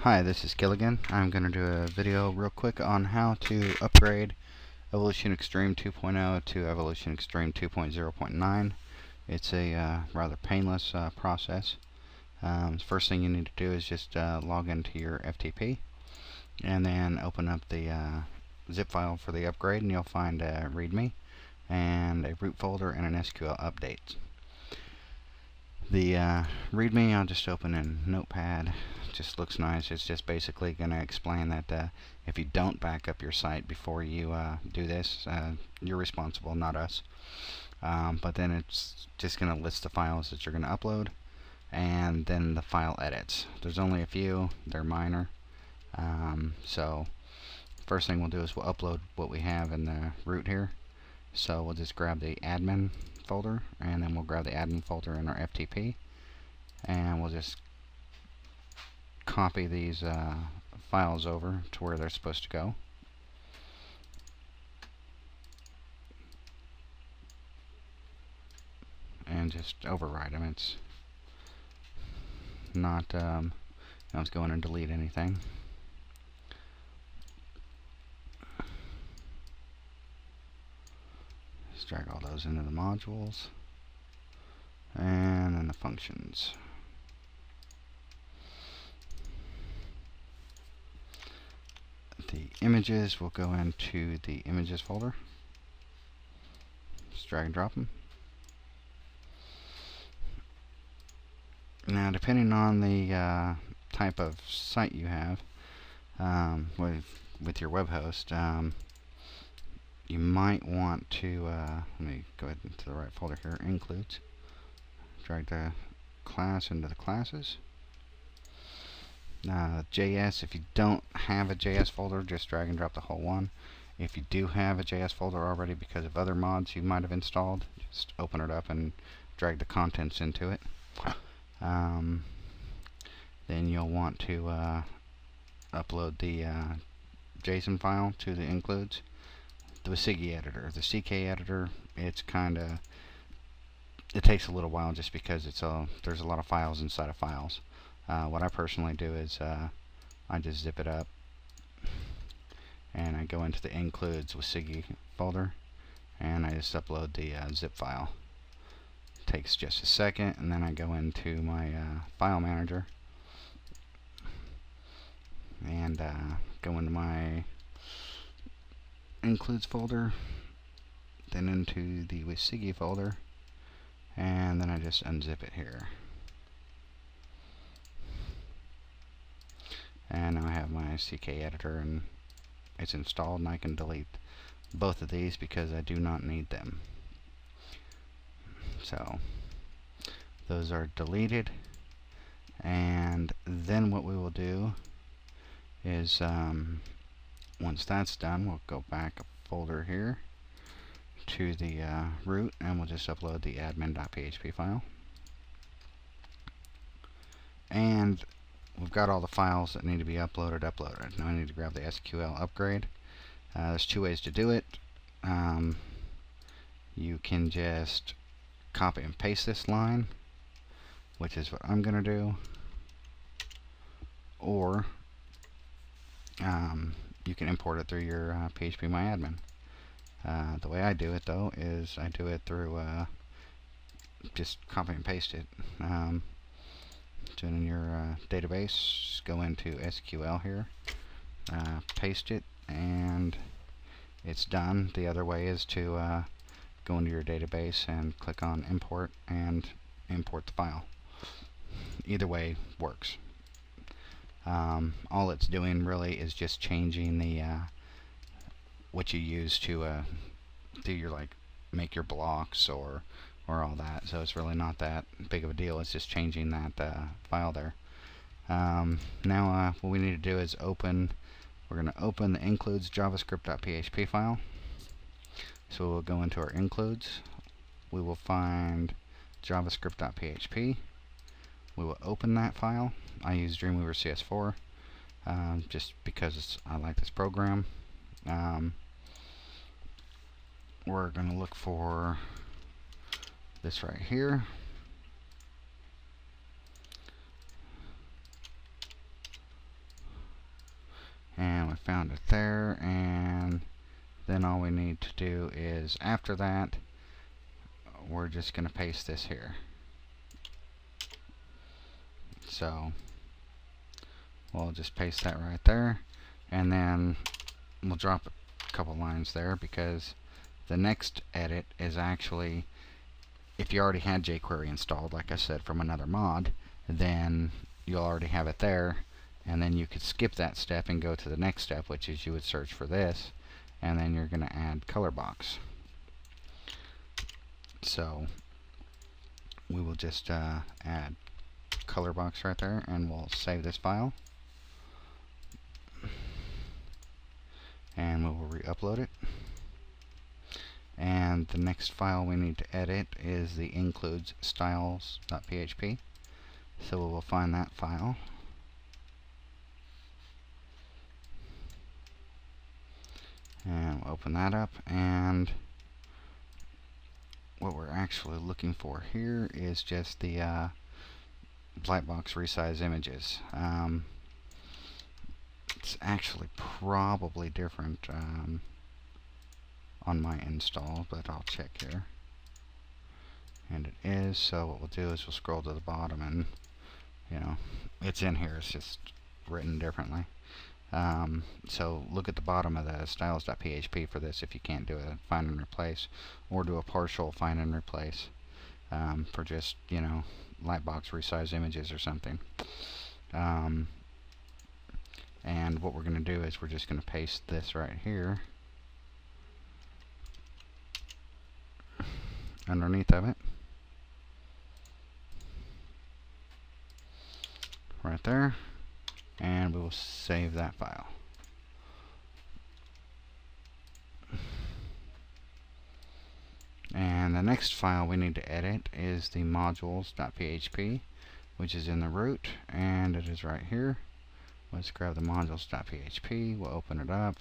Hi, this is Gilligan. I'm going to do a video real quick on how to upgrade Evolution-Xtreme 2.0 to Evolution-Xtreme 2.0.9. It's a rather painless process. First thing you need to do is just log into your FTP and then open up the zip file for the upgrade, and you'll find a README and a root folder and an SQL update. The README I'll just open in Notepad. Just looks nice. It's just basically going to explain that if you don't back up your site before you do this, you're responsible, not us. But then it's just going to list the files that you're going to upload, and then the file edits. There's only a few. They're minor. So first thing we'll do is we'll upload what we have in the root here. So we'll just grab the admin folder, and then we'll grab the admin folder in our FTP, and we'll just copy these files over to where they're supposed to go. And just override them. It's not let's go in and delete anything. Just drag all those into the modules and then the functions. The images will go into the images folder. Just drag and drop them. Now, depending on the type of site you have with your web host, you might want to let me go ahead into the right folder here. Includes. Drag the class into the classes. JS, if you don't have a JS folder, just drag and drop the whole one. If you do have a JS folder already because of other mods you might have installed, just open it up and drag the contents into it. Then you'll want to upload the JSON file to the includes. The Wasigi editor, the CK editor, it takes a little while just because there's a lot of files inside of files. What I personally do is I just zip it up and I go into the includes Wasigi folder and I just upload the zip file. It takes just a second, and then I go into my file manager and go into my includes folder, then into the Wasigi folder, and then I just unzip it here. And now I have my CK editor and it's installed, and I can delete both of these because I do not need them. So those are deleted, and then what we will do is once that's done, we'll go back a folder here to the root, and we'll just upload the admin.php file. And we've got all the files that need to be uploaded. Now I need to grab the SQL upgrade. There's two ways to do it. You can just copy and paste this line, which is what I'm going to do, or you can import it through your phpMyAdmin. The way I do it, though, is I do it through just copy and paste it. Do it in your database. Just go into SQL here, paste it, and it's done. The other way is to go into your database and click on import and import the file. Either way works. All it's doing really is just changing the what you use to do your make your blocks or all that. So it's really not that big of a deal. It's just changing that file there. Now what we need to do is we're going to open the includes javascript.php file. So we'll go into our includes. We will find javascript.php. We will open that file. I use Dreamweaver CS4 just because I like this program. We're going to look for this right here. I found it there, and then all we need to do is, after that, we're just going to paste this here. So we'll just paste that right there, and then we'll drop a couple lines there, because the next edit is actually, if you already had jQuery installed, like I said, from another mod, then you'll already have it there, and then you could skip that step and go to the next step, which is you would search for this, and then you're going to add color box. So we will just add color box right there, and we'll save this file, and we will re-upload it. And the next file we need to edit is the includes styles.php. So we will find that file, and we'll open that up, and what we're actually looking for here is just the Lightbox resize images. It's actually probably different on my install, but I'll check here. And it is, so what we'll do is we'll scroll to the bottom, and you know, it's in here, it's just written differently. So look at the bottom of the styles.php for this if you can't do a find and replace, or do a partial find and replace for just, you know, Lightbox resize images or something. And what we're going to do is we're just going to paste this right here underneath of it, right there, and we will save that file. And the next file we need to edit is the modules.php, which is in the root, and it is right here. Let's grab the modules.php, we'll open it up,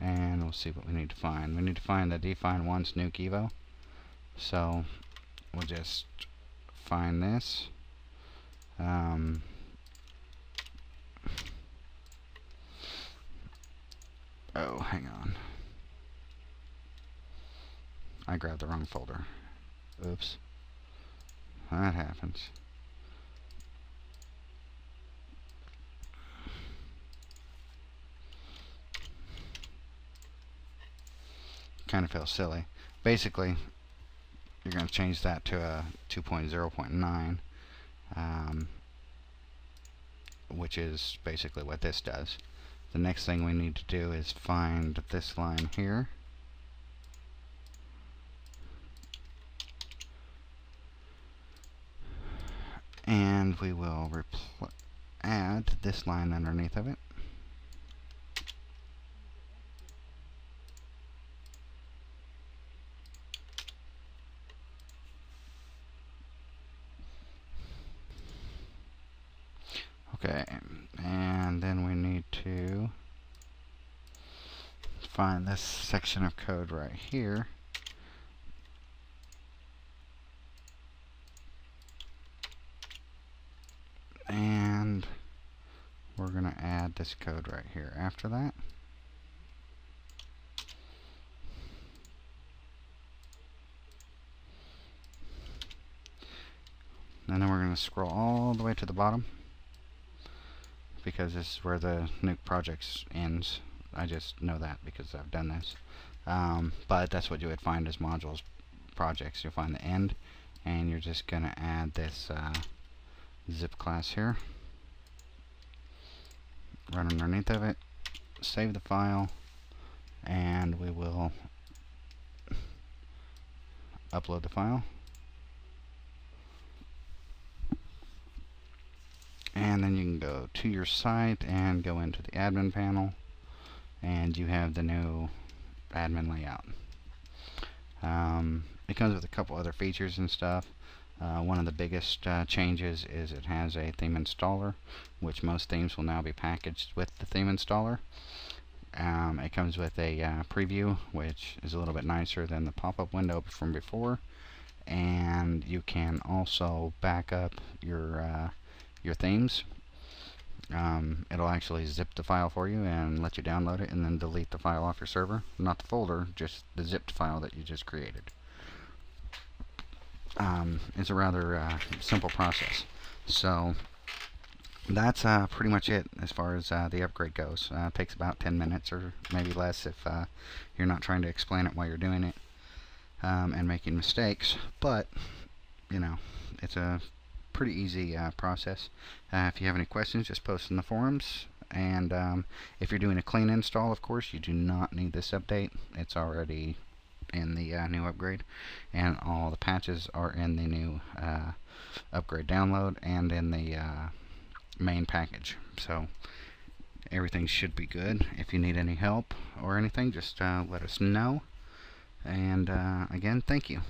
and we'll see what we need to find. We need to find the define once nuke evo. So we'll just find this. Oh, hang on. I grabbed the wrong folder. Oops. That happens. Kind of feels silly. Basically, you're going to change that to a 2.0.9, which is basically what this does. The next thing we need to do is find this line here, and we will add this line underneath of it. Okay, and then we need to find this section of code right here, and we're going to add this code right here after that. And then we're going to scroll all the way to the bottom, because this is where the nuke project ends. I just know that because I've done this. But that's what you would find as modules projects. You'll find the end, and you're just going to add this zip class here, run underneath of it, save the file, and we will upload the file. And then you can go to your site and go into the admin panel, and you have the new admin layout. It comes with a couple other features and stuff. One of the biggest changes is it has a theme installer, which most themes will now be packaged with the theme installer. It comes with a preview, which is a little bit nicer than the pop-up window from before, and you can also back up your themes, It'll actually zip the file for you and let you download it and then delete the file off your server. Not the folder, just the zipped file that you just created. It's a rather simple process. So that's pretty much it as far as the upgrade goes. It takes about 10 minutes or maybe less if you're not trying to explain it while you're doing it and making mistakes. But, you know, it's a pretty easy process. If you have any questions, just post in the forums. And if you're doing a clean install, of course, you do not need this update. It's already in the new upgrade, and all the patches are in the new upgrade download and in the main package. So everything should be good. If you need any help or anything, just let us know. And again, thank you.